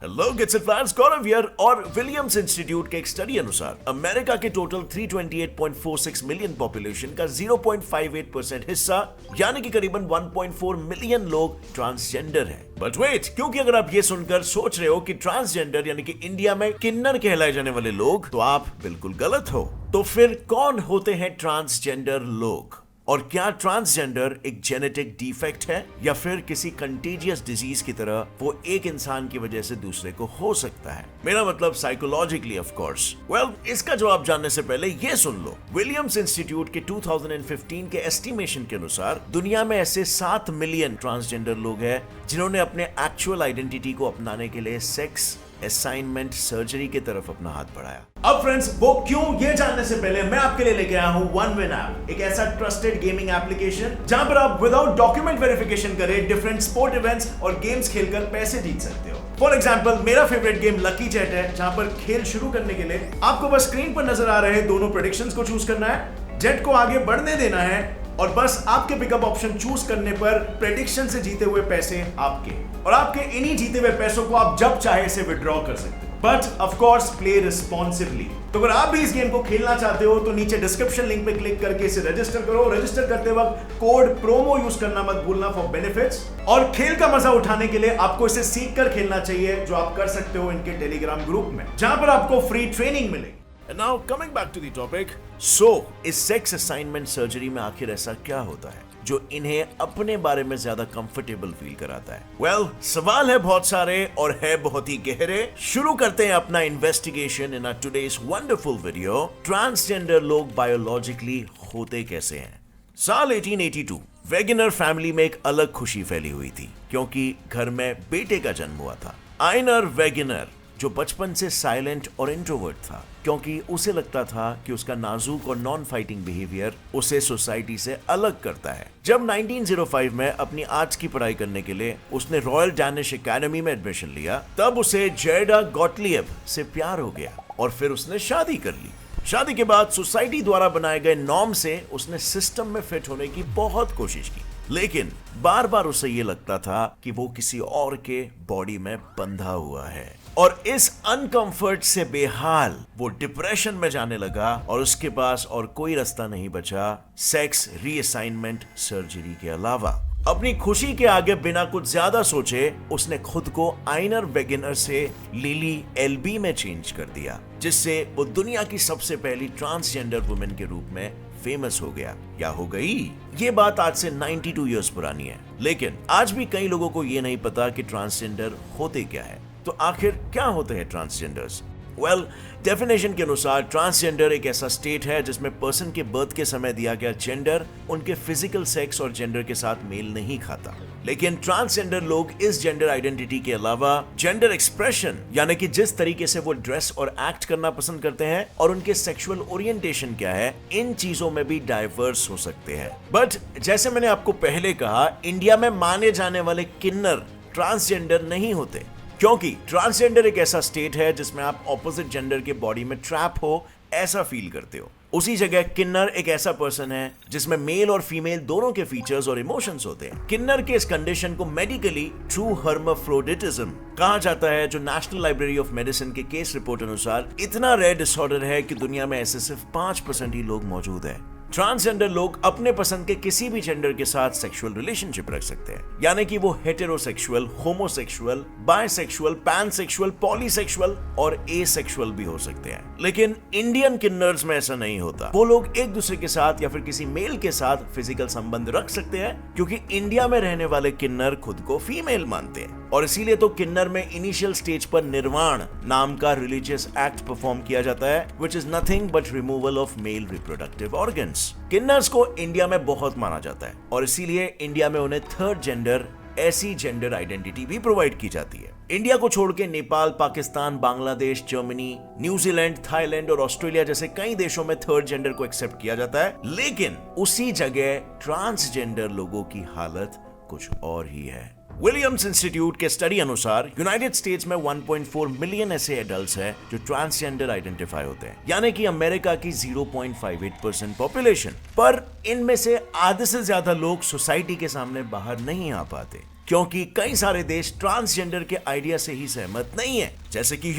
Hello kids and fans, Gaurav here. और Williams institute के एक स्टडी अनुसार अमेरिका के टोटल 328.46 मिलियन पॉपुलेशन का 0.58% हिस्सा यानी कि करीबन 1.4 मिलियन लोग ट्रांसजेंडर हैं। बट वेट, क्योंकि अगर आप ये सुनकर सोच रहे हो कि ट्रांसजेंडर यानी कि इंडिया में किन्नर कहलाए जाने वाले लोग, तो आप बिल्कुल गलत हो। तो फिर कौन होते हैं ट्रांसजेंडर लोग? और क्या ट्रांसजेंडर एक जेनेटिक डिफेक्ट है या फिर किसी कंटेजियस डिजीज की तरह वो एक इंसान की वजह से दूसरे को हो सकता है? मेरा मतलब साइकोलॉजिकली ऑफ कोर्स। वेल, इसका जवाब जानने से पहले ये सुन लो। विलियम्स इंस्टीट्यूट के 2015 के एस्टिमेशन के अनुसार दुनिया में ऐसे 7 मिलियन ट्रांसजेंडर लोग हैं जिन्होंने अपने एक्चुअल आइडेंटिटी को अपनाने के लिए सेक्स असाइनमेंट सर्जरी की तरफ अपना हाथ बढ़ाया। अब फ्रेंड्स, वो क्यों, ये जानने से पहले मैं आपके लिए लेके आया हूं OneWin ऐप, एक ऐसा ट्रस्टेड गेमिंग एप्लीकेशन जहां पर आप विदाउट डॉक्यूमेंट वेरिफिकेशन करे डिफरेंट स्पोर्ट इवेंट्स और गेम्स खेलकर पैसे जीत सकते हो। फॉर एग्जाम्पल, मेरा फेवरेट गेम लकी जेट है, जहां पर खेल शुरू करने के लिए आपको बस स्क्रीन पर नजर आ रहे दोनों प्रेडिक्शंस को चूज करना है, जेट को आगे बढ़ने देना है और बस आपके पिकअप ऑप्शन चूज करने पर प्रेडिक्शन से जीते हुए पैसे आपके, और आपके इन्हीं जीते हुए पैसों को आप जब चाहे से विड्रॉ कर सकते हो। But of course play responsibly. तो अगर आप भी इस गेम को खेलना चाहते हो तो नीचे डिस्क्रिप्शन लिंक पे क्लिक करके इसे रजिस्टर करो। रजिस्टर करते वक्त कोड प्रोमो यूज करना मत भूलना फॉर बेनिफिट्स। और खेल का मजा उठाने के लिए आपको इसे सीख कर खेलना चाहिए, जो आप कर सकते हो इनके टेलीग्राम ग्रुप में, जहां पर आपको फ्री ट्रेनिंग मिलेगी। And now coming back to the topic, so इस सेक्स असाइनमेंट सर्जरी में आखिर ऐसा क्या होता है जो इन्हें अपने बारे में ज्यादा कंफर्टेबल फील कराता है? वेल, सवाल है बहुत सारे और है बहुत ही गहरे। शुरू करते हैं अपना investigation in today's wonderful video. Transgender लोग बायोलॉजिकली होते कैसे हैं? साल 1882 वेगनर फैमिली में एक अलग खुशी फैली हुई थी क्योंकि घर में बेटे का जन्म हुआ था। आइनर वेगनर, जो बचपन से साइलेंट और इंट्रोवर्ट था क्योंकि उसे लगता था कि उसका नाजुक और नॉन फाइटिंग बिहेवियर उसे सोसाइटी से अलग करता है। जब 1905 में अपनी आर्ट्स की पढ़ाई करने के लिए उसने रॉयल डैनिश एकेडमी में एडमिशन लिया, तब उसे जेडा गॉटलिएब से प्यार हो गया और फिर उसने शादी कर ली। शादी के बाद सोसाइटी द्वारा बनाए गए नॉर्म से उसने सिस्टम में फिट होने की बहुत कोशिश की, लेकिन बार बार उसे ये लगता था कि वो किसी और के बॉडी में बंधा हुआ है, और इस अनकंफर्ट से बेहाल वो डिप्रेशन में जाने लगा और उसके पास और कोई रास्ता नहीं बचा सेक्स रीअसाइनमेंट सर्जरी के अलावा। अपनी खुशी के आगे बिना कुछ ज्यादा सोचे उसने खुद को आइनर वेगनर से लिली एलबी में चेंज कर दिया, जिससे वो दुनिया की सबसे पहली ट्रांसजेंडर वुमेन के रूप में फेमस हो गया या हो गई। ये बात आज से 92 इयर्स पुरानी है, लेकिन आज भी कई लोगों को ये नहीं पता कि ट्रांसजेंडर होते क्या है। तो आखिर क्या होते हैं ट्रांसजेंडर्स? वेल, डेफिनेशन के अनुसार ट्रांसजेंडर एक ऐसा स्टेट है जिसमें पर्सन के बर्थ के समय दिया गया जेंडर उनके फिजिकल सेक्स और जेंडर के साथ मेल नहीं खाता। लेकिन ट्रांसजेंडर लोग इस जेंडर आइडेंटिटी के अलावा जेंडर एक्सप्रेशन यानी कि जिस तरीके से वो ड्रेस और एक्ट करना पसंद करते हैं और उनके सेक्सुअल ओरिएंटेशन क्या है, इन चीजों में भी डाइवर्स हो सकते हैं। बट जैसे मैंने आपको पहले कहा, इंडिया में माने जाने वाले किन्नर ट्रांसजेंडर नहीं होते, क्योंकि ट्रांसजेंडर एक ऐसा स्टेट है जिसमें आप ऑपोजिट जेंडर के बॉडी में ट्रैप हो ऐसा फील करते हो। उसी जगह किन्नर एक ऐसा पर्सन है जिसमें मेल और फीमेल दोनों के फीचर्स और इमोशंस होते हैं। किन्नर के इस कंडीशन को मेडिकली ट्रू हर्माफ्रोडिटिज्म कहा जाता है, जो नेशनल लाइब्रेरी ऑफ मेडिसिन के केस रिपोर्ट अनुसार इतना रेयर डिसऑर्डर है कि दुनिया में ऐसे सिर्फ 5% ही लोग मौजूद है। ट्रांसजेंडर लोग अपने पसंद के किसी भी जेंडर के साथ सेक्सुअल रिलेशनशिप रख सकते हैं, यानी कि वो हेटेरोसेक्सुअल, होमोसेक्सुअल, बायसेक्सुअल, पैनसेक्सुअल, पॉलीसेक्सुअल और एसेक्सुअल भी हो सकते हैं। लेकिन इंडियन किन्नर्स में ऐसा नहीं होता। वो लोग एक दूसरे के साथ या फिर किसी मेल के साथ फिजिकल संबंध रख सकते हैं, क्योंकि इंडिया में रहने वाले किन्नर खुद को फीमेल मानते हैं, और इसीलिए तो किन्नर में इनिशियल स्टेज पर निर्वाण नाम का रिलीजियस एक्ट परफॉर्म किया जाता है, which is nothing but removal of male reproductive organs. किन्नर्स को इंडिया में बहुत माना जाता है और इसीलिए इंडिया में उन्हें थर्ड जेंडर, ऐसी जेंडर आइडेंटिटी भी प्रोवाइड की जाती है। इंडिया को छोड़ के Nepal, Pakistan, Bangladesh, Germany, New Zealand, Thailand और ऑस्ट्रेलिया जैसे कई देशों में थर्ड जेंडर को एक्सेप्ट किया जाता है, लेकिन उसी जगह ट्रांसजेंडर लोगों की हालत कुछ और ही है। विलियम्स इंस्टीट्यूट के स्टडी अनुसार यूनाइटेड स्टेट्स में 1.4 मिलियन ऐसे एडल्ट्स हैं जो ट्रांसजेंडर आइडेंटिफाई होते हैं, यानी कि अमेरिका की 0.58% पॉपुलेशन। पर इनमें से आधे से ज्यादा लोग सोसाइटी के सामने बाहर नहीं आ पाते। क्योंकि कई सारे देश ट्रांसजेंडर के आइडिया से ही सहमत नहीं है, जैसे कि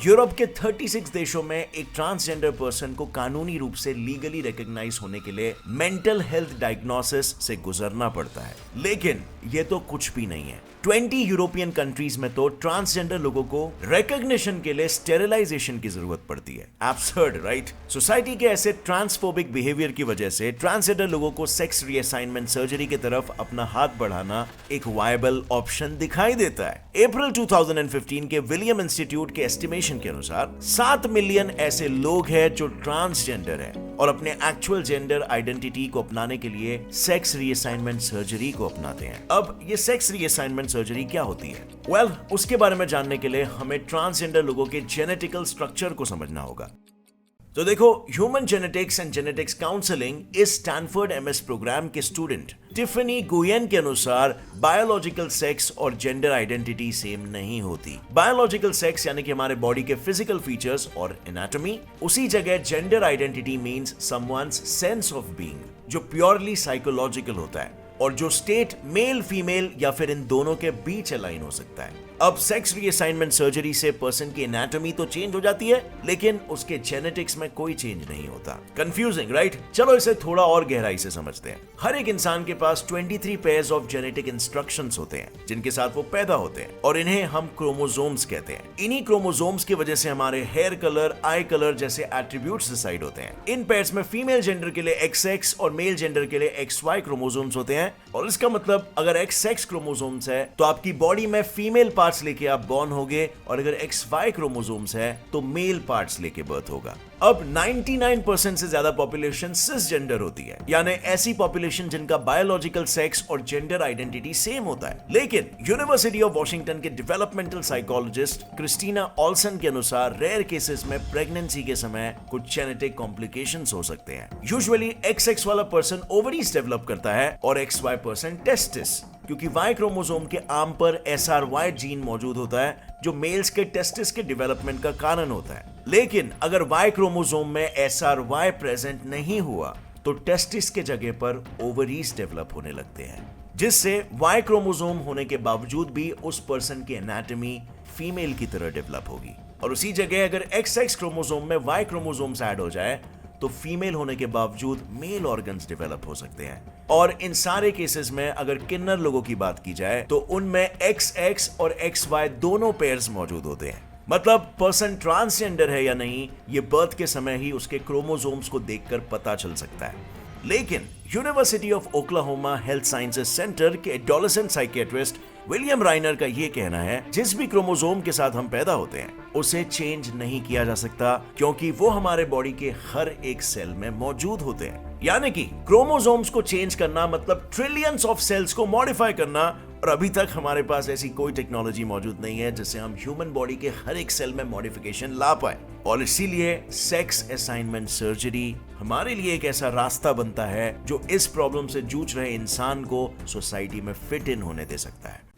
यूरोप के 36 देशों में एक ट्रांसजेंडर पर्सन को कानूनी रूप से लीगली रिकॉग्नाइज होने के लिए मेंटल हेल्थ डायग्नोसिस से गुजरना पड़ता है। लेकिन ये तो कुछ भी नहीं है। 20 यूरोपियन कंट्रीज में तो ट्रांसजेंडर लोगों को रिकॉग्निशन के लिए स्टेरिलाइजेशन की जरूरत पड़ती है। Absurd, right? सोसाइटी के ऐसे ट्रांसफोबिक बिहेवियर की वजह से ट्रांसजेंडर लोगों को सेक्स रीअसाइनमेंट सर्जरी की तरफ अपना हाथ बढ़ाना एक वायबल ऑप्शन दिखाई देता है। अप्रैल 2015 के विलियम इंस्टीट्यूट के एस्टिमेशन के अनुसार 7 मिलियन ऐसे लोग हैं जो ट्रांसजेंडर है और अपने एक्चुअल जेंडर आइडेंटिटी को अपनाने के लिए सेक्स रीअसाइनमेंट सर्जरी को अपनाते हैं। अब ये सेक्स रीअसाइनमेंट सर्जरी क्या होती है? उसके बारे में जानने के लिए हमें ट्रांसजेंडर लोगों के जेनेटिकल स्ट्रक्चर को समझना होगा। तो देखो, human genetics and genetics counselling इस स्टैनफोर्ड एमएस प्रोग्राम के स्टूडेंट टिफनी गुयन के अनुसार बायोलॉजिकल सेक्स और जेंडर आइडेंटिटी सेम नहीं होती। बायोलॉजिकल सेक्स यानी कि हमारे बॉडी के फिजिकल फीचर्स और एनाटॉमी, उसी जगह gender identity means someone's sense of being, जो प्योरली साइकोलॉजिकल होता है और जो स्टेट मेल फीमेल या फिर इन दोनों के बीच अलाइन हो सकता है। अब सेक्स रीअसाइनमेंट सर्जरी से पर्सन की एनाटॉमी तो चेंज हो जाती है, लेकिन उसके जेनेटिक्स में कोई चेंज नहीं होता। Confusing, right? चलो इसे थोड़ा और गहराई से समझते हैं। हर एक इंसान के पास 23 पेयर्स ऑफ जेनेटिक इंस्ट्रक्शंस होते हैं जिनके साथ वो पैदा होते हैं और इन्हें हम क्रोमोसोम्स कहते हैं। इन्हीं क्रोमोसोम्स की वजह से हमारे हेयर कलर, आई कलर जैसे एट्रीब्यूट्स डिसाइड होते हैं। इन पेयर्स में फीमेल जेंडर के लिए XX और मेल जेंडर के लिए XY क्रोमोसोम्स होते हैं और इसका मतलब अगर XX क्रोमोसोम्स है तो आपकी बॉडी में फीमेल पार्ट्स लेके आप बॉर्न होगे और अगर XY क्रोमोसोम्स है तो मेल पार्ट्स लेके बर्थ होगा। अब 99% से ज्यादा पॉपुलेशन सिसजेंडर होती है, यानी ऐसी पॉपुलेशन जिनका बायोलॉजिकल सेक्स और जेंडर आइडेंटिटी सेम होता है। लेकिन यूनिवर्सिटी ऑफ वॉशिंगटन के डेवलपमेंटल साइकोलॉजिस्ट क्रिस्टीना ऑल्सन के अनुसार रेयर केसेस में प्रेगनेंसी के समय कुछ जेनेटिक कॉम्प्लिकेशंस हो सकते हैं। यूजुअली XX वाला पर्सन ओवरीज डेवलप करता है और XY पर्सन टेस्टिस, क्योंकि Y क्रोमोसोम के आर्म पर SRY जीन मौजूद होता है जो मेल्स के टेस्टिस के डेवलपमेंट का कारण होता है। लेकिन अगर Y क्रोमोसोम में SRY प्रेजेंट नहीं हुआ तो टेस्टिस के जगह पर ओवरीज डेवलप होने लगते हैं, जिससे Y क्रोमोसोम होने के बावजूद भी उस पर्सन की एनाटॉमी फीमेल की तरह डेवलप होगी। और उसी जगह अगर XX क्रोमोसोम में Y क्रोमोसोम्स ऐड हो जाए तो फीमेल होने के बावजूद मेल ऑर्गन्स डेवलप हो सकते हैं। और इन सारे केसेस में अगर किन्नर लोगों की बात की जाए तो उनमें XX और XY दोनों पेयर्स मौजूद होते हैं। मतलब पर्सन ट्रांसजेंडर है या नहीं, ये बर्थ के समय ही उसके क्रोमोसोम्स को देखकर पता चल सकता है। लेकिन university of Oklahoma health sciences centre के एडोलेसेंट साइकियाट्रिस्ट विलियम राइनर का यह कहना है, जिस भी क्रोमोसोम के साथ हम पैदा होते हैं उसे चेंज नहीं किया जा सकता, क्योंकि वो हमारे बॉडी के हर एक सेल में मौजूद होते हैं। यानी कि क्रोमोसोम्स को चेंज करना मतलब ट्रिलियंस ऑफ सेल्स को मॉडिफाई करना, और अभी तक हमारे पास ऐसी कोई टेक्नोलॉजी मौजूद नहीं है जिससे हम ह्यूमन बॉडी के हर एक सेल में मॉडिफिकेशन ला पाए। और इसीलिए सेक्स असाइनमेंट सर्जरी हमारे लिए एक ऐसा रास्ता बनता है जो इस प्रॉब्लम से जूझ रहे इंसान को सोसाइटी में फिट इन होने दे सकता है।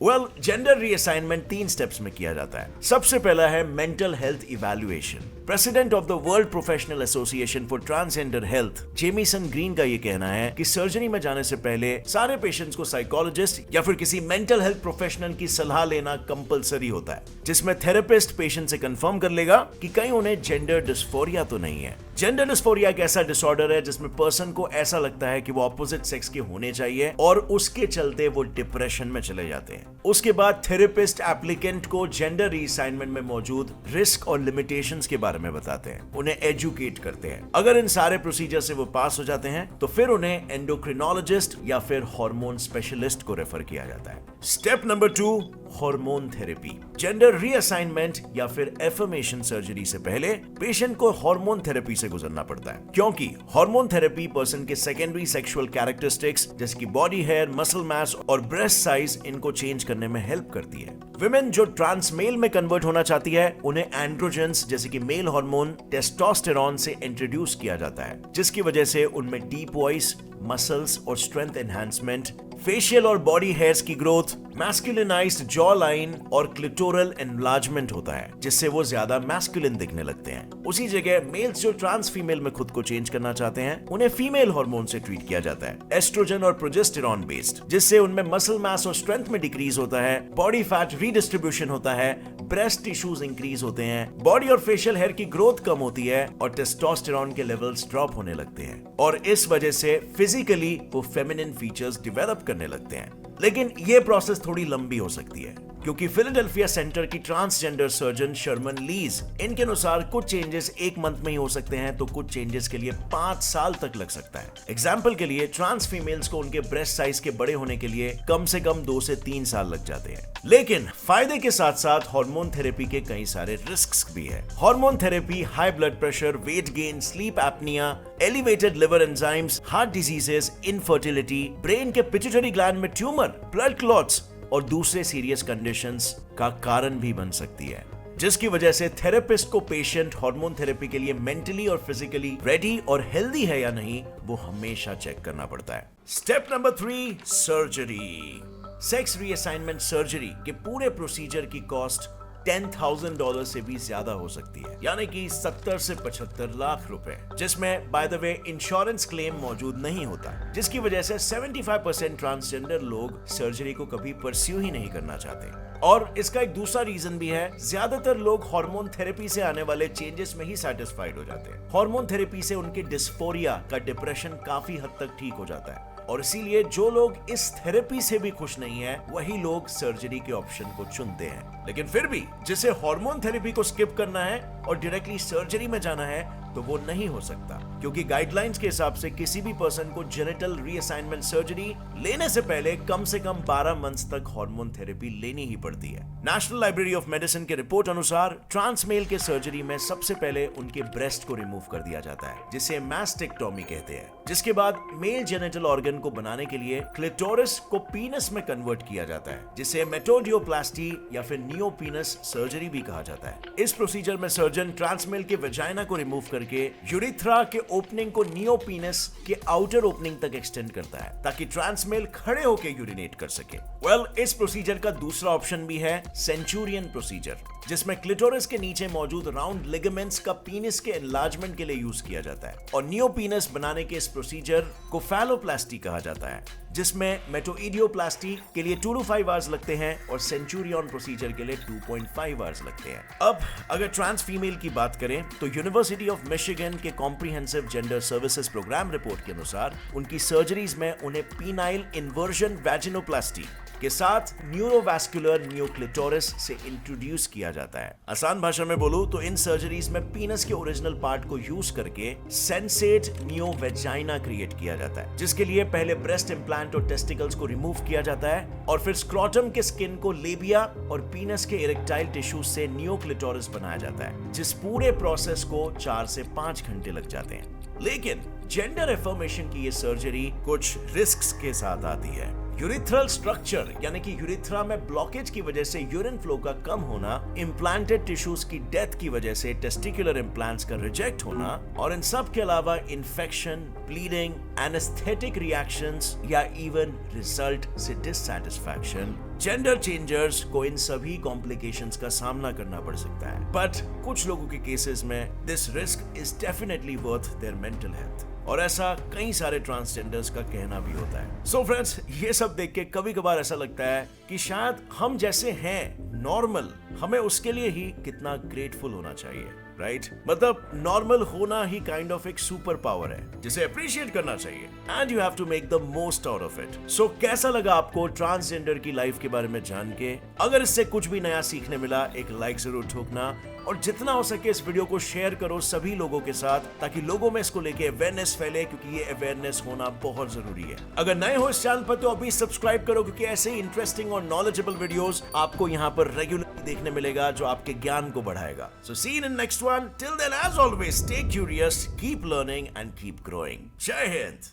जेंडर रीअसाइनमेंट 3 स्टेप्स में किया जाता है। सबसे पहला है mental health evaluation. President of the world professional association for transgender health Jameson green का ये कहना है कि सर्जरी में जाने से पहले सारे पेशेंट्स को साइकोलॉजिस्ट या फिर किसी मेंटल हेल्थ प्रोफेशनल की सलाह लेना कंपलसरी होता है, जिसमें थेरेपिस्ट पेशेंट से कंफर्म कर लेगा कि कहीं उन्हें जेंडर डिस्फोरिया तो नहीं है। जेंडर डिस्फोरिया एक ऐसा डिसऑर्डर है जिसमें पर्सन को ऐसा लगता है कि वो ऑपोजिट सेक्स के होने चाहिए और उसके चलते वो डिप्रेशन में चले जाते हैं। उसके बाद थेरेपिस्ट एप्लीकेंट को जेंडर रीअसाइनमेंट में मौजूद रिस्क और लिमिटेशंस के बारे में बताते हैं, उन्हें एजुकेट करते हैं। अगर इन सारे प्रोसीजर से वो पास हो जाते हैं तो फिर उन्हें एंडोक्रिनोलॉजिस्ट या फिर हार्मोन स्पेशलिस्ट को रेफर किया जाता है। Step number 2, hormone therapy. Gender reassignment या फिर एफर्मेशन सर्जरी से पहले पेशेंट को हार्मोन थेरेपी से गुजरना पड़ता है, क्योंकि हार्मोन थेरेपी पर्सन के सेकेंडरी सेक्सुअल कैरेक्टरिस्टिक्स जैसे कि बॉडी हेयर, मसल मास और ब्रेस्ट साइज इनको चेंज करने में हेल्प करती है। विमेन जो ट्रांस मेल में कन्वर्ट होना चाहती है उन्हें एंड्रोजेंस जैसे कि मेल हार्मोन टेस्टोस्टेरोन से इंट्रोड्यूस किया जाता है, जिसकी वजह से उनमें डीप वॉइस, मसल्स और स्ट्रेंथ एनहांसमेंट, फेशियल और बॉडी हेयर्स की ग्रोथ, मैस्कुलिनाइज्ड जॉ लाइन और क्लिटोरल एनलार्जमेंट होता है, जिससे वो ज्यादा मैस्कुलिन दिखने लगते हैं। उसी जगह मेल्स जो ट्रांस फीमेल में खुद को चेंज करना चाहते हैं, उन्हें फीमेल हार्मोन से ट्रीट किया जाता है, एस्ट्रोजन और प्रोजेस्टेरॉन बेस्ड, जिससे उनमें मसल मास और स्ट्रेंथ में डिक्रीज होता है, बॉडी फैट रीडिस्ट्रीब्यूशन होता है, ब्रेस्ट टिश्यूज इंक्रीज होते हैं, बॉडी और फेशियल हेयर की ग्रोथ कम होती है और टेस्टोस्टेरॉन के लेवल्स ड्रॉप होने लगते हैं, और इस वजह से फिजिकली वो फेमिनिन फीचर्स डेवलप करने लगते हैं। लेकिन ये प्रोसेस थोड़ी लंबी हो सकती है, क्योंकि फिलाडेल्फिया सेंटर की ट्रांसजेंडर सर्जन शर्मन लीज, इनके अनुसार कुछ चेंजेस एक मंथ में ही हो सकते हैं, तो कुछ चेंजेस के लिए 5 साल तक लग सकता है। एग्जाम्पल के लिए ट्रांस फीमेल्स को उनके ब्रेस्ट साइज के बड़े होने के लिए कम से कम 2 से 3 साल लग जाते हैं। लेकिन फायदे के साथ साथ हार्मोन थेरेपी के कई सारे रिस्क भी है। Hormone therapy high blood pressure, weight gain, sleep apnoea, elevated liver enzymes, heart diseases, infertility, brain के पिट्यूटरी ग्लैंड में ट्यूमर, ब्लड क्लॉट्स और दूसरे सीरियस कंडीशंस का कारण भी बन सकती है, जिसकी वजह से थेरेपिस्ट को पेशेंट हार्मोन थेरेपी के लिए मेंटली और फिजिकली रेडी और हेल्दी है या नहीं, वो हमेशा चेक करना पड़ता है। Step number 3, surgery. Sex reassignment surgery के पूरे प्रोसीजर की कॉस्ट $10,000 से भी ज्यादा हो सकती है, यानी कि 70 से 75 लाख रुपए, जिसमें by the way insurance claim मौजूद नहीं होता, जिसकी वजह से 75% ट्रांसजेंडर लोग सर्जरी को कभी परस्यू ही नहीं करना चाहते। और इसका एक दूसरा रीजन भी है, ज्यादातर लोग हार्मोन थेरेपी से आने वाले चेंजेस में ही सेटिस्फाइड हो जाते हैं। हार्मोन थेरेपी से उनके डिस्फोरिया का डिप्रेशन काफी हद तक ठीक हो जाता है, और इसीलिए जो लोग इस थेरेपी से भी खुश नहीं है, वही लोग सर्जरी के ऑप्शन को चुनते हैं। लेकिन फिर भी जिसे हार्मोन थेरेपी को स्किप करना है और डायरेक्टली सर्जरी में जाना है, तो वो नहीं हो सकता, क्योंकि गाइडलाइंस के हिसाब से किसी भी पर्सन को जेनिटल रीअसाइनमेंट सर्जरी लेने से पहले कम से कम 12 मंथ्स तक हार्मोन थेरेपी लेनी ही पड़ती है। नेशनल लाइब्रेरी ऑफ मेडिसिन के रिपोर्ट अनुसार ट्रांस मेल के सर्जरी में सबसे पहले उनके ब्रेस्ट को रिमूव कर दिया जाता है, जिसे मैस्टेक्टोमी कहते हैं, जिसके बाद मेल जेनिटल ऑर्गन को बनाने के लिए क्लिटोरिस को पीनस में कन्वर्ट किया जाता है, जिसे मेटोडियोप्लास्टी या फिर नियोपीनस सर्जरी भी कहा जाता है। इस प्रोसीजर में सर्जन ट्रांस मेल के वेजाइना को रिमूव करके यूरिथ्रा के ओपनिंग को नियोपीनस के आउटर ओपनिंग तक एक्सटेंड करता है, ताकि ट्रांस मेल खड़े होकर यूरिनेट कर सके। इस प्रोसीजर का दूसरा ऑप्शन भी है, सेंचुरियन प्रोसीजर, जिसमें क्लिटोरिस के नीचे मौजूद राउंड लिगामेंट्स का पीनिस के एनलार्जमेंट के लिए यूज किया जाता है, और नियोपीनस बनाने के इस प्रोसीजर को फैलोप्लास्टी कहा जाता है, जिसमें मेटोइडियोप्लास्टी के लिए 2 to 5 आवर्स लगते हैं और सेंचुरियन प्रोसीजर के लिए 2.5 आवर्स लगते हैं। अब अगर ट्रांस फीमेल की बात करें, तो यूनिवर्सिटी ऑफ मिशिगन के comprehensive gender services programme report के अनुसार उनकी सर्जरीज में उन्हें पीनाइल इन्वर्जन वैजिनोप्लास्टी के साथ न्यूरोवास्कुलर न्यूक्लिटोरिस से इंट्रोड्यूस किया जाता है। आसान भाषा में बोलूं तो इन सर्जरीज में पीनस के ओरिजिनल पार्ट को यूज करके सेंसेट नियोवेजाइना क्रिएट किया जाता है, जिसके लिए पहले ब्रेस्ट इम्प्लांट और टेस्टिकल्स को रिमूव किया जाता है, और फिर स्क्रोटम के स्किन को लेबिया और पीनस के इरेक्टाइल टिश्यूज से न्यूक्लिटोरिस बनाया जाता है, जिस पूरे प्रोसेस को 4 से 5 घंटे लग जाते हैं। लेकिन जेंडर एफर्मेशन की ये सर्जरी कुछ रिस्क्स के साथ आती है। यूरिथ्रल स्ट्रक्चर यानी कि यूरिथ्रा में ब्लॉकेज की वजह से यूरिन फ्लो का कम होना, इम्प्लांटेड टिश्यूज की डेथ की वजह से टेस्टिकुलर इम्प्लांट्स का रिजेक्ट होना, और इन सब के अलावा इन्फेक्शन, ब्लीडिंग, एनेस्थेटिक रिएक्शंस या इवन रिजल्ट से डिससैटिस्फैक्शन, जेंडर चेंजर्स को इन सभी कॉम्प्लिकेशंस का सामना करना पड़ सकता है। बट कुछ लोगों के केसेस में this risk is definitely worth their mental health, और ऐसा कई सारे ट्रांसजेंडर्स का कहना भी होता है। सो फ्रेंड्स, ये सब देख के कभी कभार ऐसा लगता है कि शायद हम जैसे हैं नॉर्मल, हमें उसके लिए ही कितना ग्रेटफुल होना चाहिए, राइट? मतलब नॉर्मल होना ही काइंड ऑफ एक सुपर पावर है जिसे अप्रिशिएट करना चाहिए, and you have to make the most out of it. So कैसा लगा आपको ट्रांसजेंडर की लाइफ के बारे में जान के? अगर इससे कुछ भी नया सीखने मिला, एक लाइक जरूर ठोकना, और जितना हो सके इस वीडियो को शेयर करो सभी लोगों के साथ, ताकि लोगों में इसको लेके अवेयरनेस फैले, क्योंकि ये अवेयरनेस होना बहुत जरूरी है। अगर नए हो इस चैनल पर तो अभी सब्सक्राइब करो, क्योंकि ऐसे ही इंटरेस्टिंग और नॉलेजेबल वीडियोस आपको यहाँ पर रेगुलरली देखने मिलेगा, जो आपके ज्ञान को बढ़ाएगा। So see you in next one. Till then, as always, stay curious, keep learning and keep growing. जय हिंद।